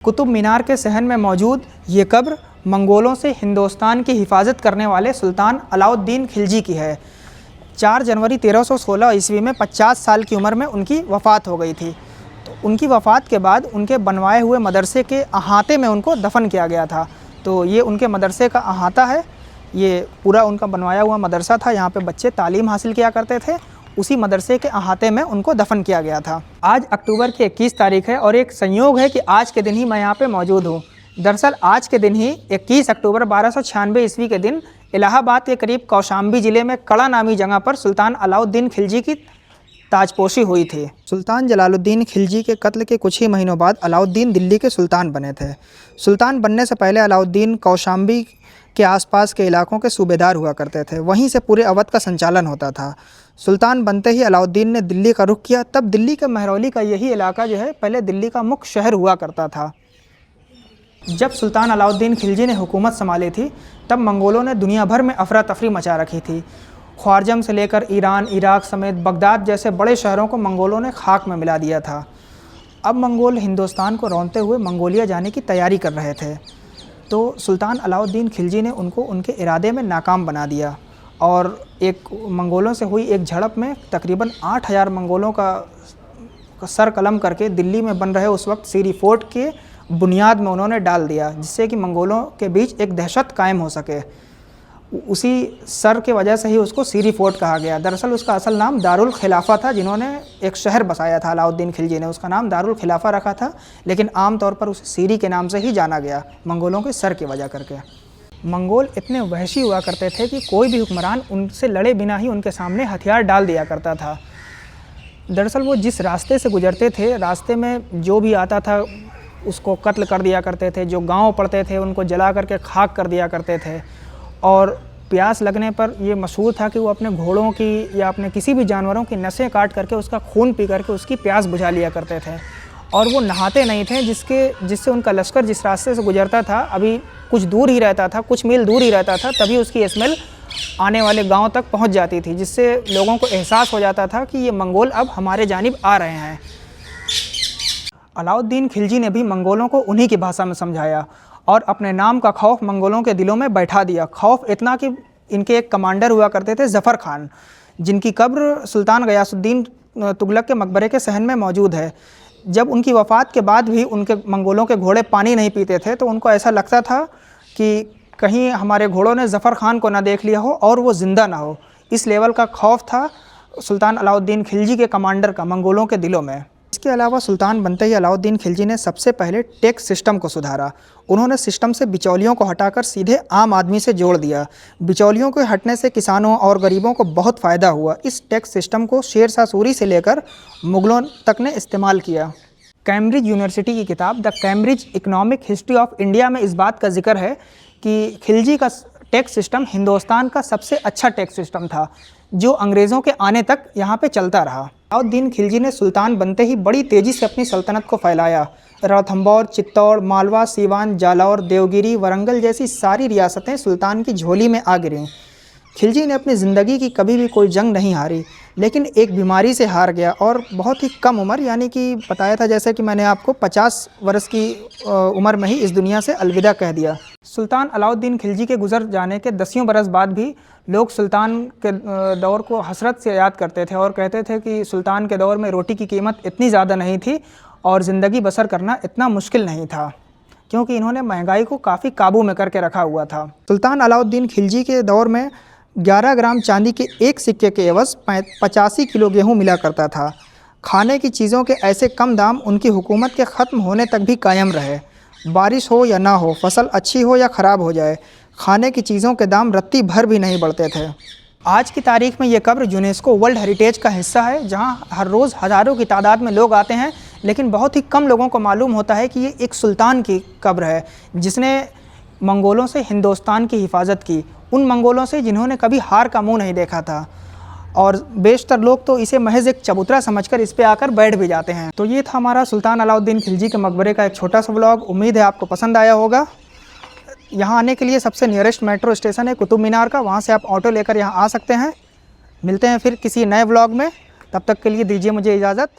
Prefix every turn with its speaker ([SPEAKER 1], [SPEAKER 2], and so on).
[SPEAKER 1] कुतुब मीनार के सहन में मौजूद ये कब्र मंगोलों से हिंदुस्तान की हिफाजत करने वाले सुल्तान अलाउद्दीन खिलजी की है। 4 जनवरी 1316 ईस्वी में 50 साल की उम्र में उनकी वफ़ात हो गई थी। तो उनकी वफ़ात के बाद उनके बनवाए हुए मदरसे के अहाते में उनको दफन किया गया था। तो ये उनके मदरसे का अहाता है, ये पूरा उनका बनवाया हुआ मदरसा था। यहाँ पे बच्चे तालीम हासिल किया करते थे। उसी मदरसे के अहाते में उनको दफन किया गया था। आज अक्टूबर की 21 तारीख है और एक संयोग है कि आज के दिन ही मैं यहाँ पे मौजूद हूँ। दरअसल आज के दिन ही 21 अक्टूबर 1296 ईस्वी के दिन इलाहाबाद के करीब कौशाम्बी ज़िले में कड़ा नामी जगह पर सुल्तान अलाउद्दीन खिलजी की ताजपोशी हुई थी। सुल्तान जलालुद्दीन खिलजी के कत्ल के कुछ ही महीनों बाद अलाउद्दीन दिल्ली के सुल्तान बने थे। सुल्तान बनने से पहले अलाउद्दीन कौशाम्बी के आसपास के इलाकों के सूबेदार हुआ करते थे। वहीं से पूरे अवध का संचालन होता था। सुल्तान बनते ही अलाउद्दीन ने दिल्ली का रुख किया। तब दिल्ली के महरौली का यही इलाका जो है पहले दिल्ली का मुख्य शहर हुआ करता था। जब सुल्तान अलाउद्दीन खिलजी ने हुकूमत संभाली थी तब मंगोलों ने दुनिया भर में अफरा तफरी मचा रखी थी। ख्वारजम से लेकर ईरान, इराक समेत बगदाद जैसे बड़े शहरों को मंगोलों ने खाक में मिला दिया था। अब मंगोल हिंदुस्तान को रौंदते हुए मंगोलिया जाने की तैयारी कर रहे थे। तो सुल्तान अलाउद्दीन खिलजी ने उनको उनके इरादे में नाकाम बना दिया और एक मंगोलों से हुई एक झड़प में तकरीबन 8000 मंगोलों का सर कलम करके दिल्ली में बन रहे उस वक्त सीरी फोर्ट के बुनियाद में उन्होंने डाल दिया, जिससे कि मंगोलों के बीच एक दहशत कायम हो सके। उसी सर के वजह से ही उसको सीरी फोर्ट कहा गया। दरअसल उसका असल नाम दारुल खिलाफा था। जिन्होंने एक शहर बसाया था अलाउद्दीन खिलजी ने, उसका नाम दारुल खिलाफा रखा था, लेकिन आम तौर पर उसे सीरी के नाम से ही जाना गया, मंगोलों के सर की वजह करके। मंगोल इतने वहशी हुआ करते थे कि कोई भी हुक्मरान उनसे लड़े बिना ही उनके सामने हथियार डाल दिया करता था। दरअसल वो जिस रास्ते से गुजरते थे, रास्ते में जो भी आता था उसको कत्ल कर दिया करते थे। जो गाँव पड़ते थे उनको जला करके खाक कर दिया करते थे। और प्यास लगने पर ये मशहूर था कि वो अपने घोड़ों की या अपने किसी भी जानवरों की नसें काट करके उसका खून पी करके उसकी प्यास बुझा लिया करते थे। और वो नहाते नहीं थे, जिससे उनका लश्कर जिस रास्ते से गुजरता था अभी कुछ दूर ही रहता था, कुछ मील दूर ही रहता था, तभी उसकी स्मेल आने वाले गांव तक पहुंच जाती थी, जिससे लोगों को एहसास हो जाता था कि ये मंगोल अब हमारे जानिब आ रहे हैं। अलाउद्दीन खिलजी ने भी मंगोलों को उन्हीं की भाषा में समझाया और अपने नाम का खौफ मंगोलों के दिलों में बैठा दिया। खौफ इतना कि इनके एक कमांडर हुआ करते थे ज़फ़र खान, जिनकी कब्र सुल्तान गयासुद्दीन तुगलक के मकबरे के सहन में मौजूद है। जब उनकी वफ़ात के बाद भी उनके मंगोलों के घोड़े पानी नहीं पीते थे तो उनको ऐसा लगता था कि कहीं हमारे घोड़ों ने ज़फ़र खान को ना देख लिया हो और वो ज़िंदा ना हो। इस लेवल का खौफ था सुल्तान अलाउद्दीन खिलजी के कमांडर का मंगोलों के दिलों में। इसके अलावा सुल्तान बनते ही अलाउद्दीन खिलजी ने सबसे पहले टैक्स सिस्टम को सुधारा। उन्होंने सिस्टम से बिचौलियों को हटाकर सीधे आम आदमी से जोड़ दिया। बिचौलियों के हटने से किसानों और गरीबों को बहुत फ़ायदा हुआ। इस टैक्स सिस्टम को शेर शाह सूरी से लेकर मुग़लों तक ने इस्तेमाल किया। कैम्ब्रिज यूनिवर्सिटी की किताब the Cambridge economic history of India में इस बात का जिक्र है कि खिलजी का टैक्स सिस्टम हिंदुस्तान का सबसे अच्छा टैक्स सिस्टम था, जो अंग्रेज़ों के आने तक यहाँ पे चलता रहा। अलाउद्दीन खिलजी ने सुल्तान बनते ही बड़ी तेज़ी से अपनी सल्तनत को फैलाया। रणथंभौर, चित्तौड़, मालवा, सीवान, जालौर, देवगिरी, वरंगल जैसी सारी रियासतें सुल्तान की झोली में आ गिरीं। खिलजी ने अपनी ज़िंदगी की कभी भी कोई जंग नहीं हारी, लेकिन एक बीमारी से हार गया और बहुत ही कम उम्र, यानी कि बताया था जैसे कि मैंने आपको 50 वर्ष की उम्र में ही इस दुनिया से अलविदा कह दिया। सुल्तान अलाउद्दीन खिलजी के गुजर जाने के 10 बरस बाद भी लोग सुल्तान के दौर को हसरत से याद करते थे और कहते थे कि सुल्तान के दौर में रोटी की कीमत इतनी ज़्यादा नहीं थी और ज़िंदगी बसर करना इतना मुश्किल नहीं था, क्योंकि इन्होंने महंगाई को काफ़ी काबू में करके रखा हुआ था। सुल्तान अलाउद्दीन खिलजी के दौर में 11 ग्राम चांदी के एक सिक्के के एवज़ 85 किलो गेहूँ मिला करता था। खाने की चीज़ों के ऐसे कम दाम उनकी हुकूमत के ख़त्म होने तक भी कायम रहे। बारिश हो या ना हो, फसल अच्छी हो या ख़राब हो जाए, खाने की चीज़ों के दाम रत्ती भर भी नहीं बढ़ते थे। आज की तारीख़ में ये कब्र यूनेस्को वर्ल्ड हेरिटेज का हिस्सा है, जहाँ हर रोज़ हज़ारों की तादाद में लोग आते हैं, लेकिन बहुत ही कम लोगों को मालूम होता है कि ये एक सुल्तान की कब्र है, जिसने मंगोलों से हिंदुस्तान की हिफाजत की, उन मंगोलों से जिन्होंने कभी हार का मुँह नहीं देखा था। और बेशतर लोग तो इसे महज एक चबूतरा समझकर इस पे आकर बैठ भी जाते हैं। तो ये था हमारा सुल्तान अलाउद्दीन खिलजी के मकबरे का एक छोटा सा व्लॉग। उम्मीद है आपको पसंद आया होगा। यहाँ आने के लिए सबसे नियरेस्ट मेट्रो स्टेशन है कुतुब मीनार का, वहाँ से आप ऑटो लेकर यहाँ आ सकते हैं। मिलते हैं फिर किसी नए व्लॉग में, तब तक के लिए दीजिए मुझे इजाज़त।